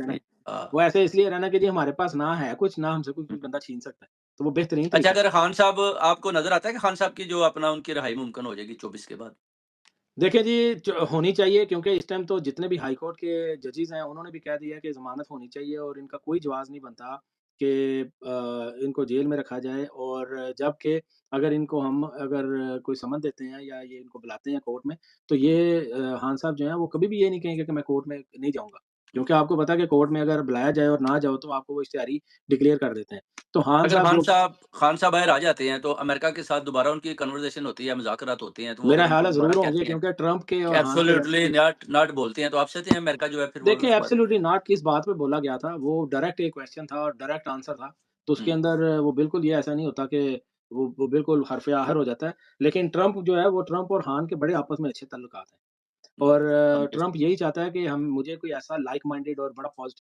रहना नहीं, वो ऐसे इसलिए रहना कि जी हमारे पास ना है कुछ, ना हमसे कोई हुँ। कोई बंदा छीन सकता है। तो वो बेहतरीन अच्छा तरीका है। अगर खान साहब आपको नज़र आता है कि खान साहब की जो अपना उनकी रिहाई मुमकिन हो जाएगी 24 के बाद? देखिए जी, च होनी चाहिए क्योंकि इस टाइम तो जितने भी हाई कोर्ट के जजेस हैं, उन्होंने भी कह दिया है कि ज़मानत होनी चाहिए और इनका कोई जवाज़ नहीं बनता कि इनको जेल में रखा जाए और जबकि अगर इनको हम अगर कोई समन देते हैं या ये इनको बुलाते हैं कोर्ट में, तो हुँ, ये खान साहब जो हैं, वो कभी भी ये नहीं कहेंगे कि मैं कोर्ट में नहीं जाऊँगा। हुँ। क्योंकि आपको पता है कि कोर्ट में अगर बुलाया जाए और ना जाओ, तो आपको वो इश्तिहारी डिक्लेयर कर देते हैं। तो अगर खान साहब बाहर आ जाते हैं, तो अमेरिका के साथ दोबारा उनकी कन्वर्सेशन होती है, मुज़ाकरात होती हैं, तो वो मेरा फिर ख़्याल उनको है दोबारा ज़रूर होंगे कहते हैं क्योंकि ट्रम्प के कि और हान के एब्सोल्यूटली नॉट नॉट बोलते हैं, तो आप चाहते हैं अमेरिका जो है फिर वो देखिए, उस बारे में एब्सोल्यूटली नॉट किस बात पे बोला गया था, वो डायरेक्ट एक क्वेश्चन था और डायरेक्ट आंसर था। तो उसके हुँ, अंदर वो बिल्कुल ये ऐसा नहीं होता कि वो बिल्कुल हरफ़े आहर हो जाता है। लेकिन ट्रम्प जो है, वो ट्रम्प और हान के बड़े आपस में अच्छे ताल्लुकात हैं। हुँ, और हम ट्रम्प यही चाहता है कि हम मुझे कोई ऐसा लाइक माइंडेड और बड़ा पॉज़िटिव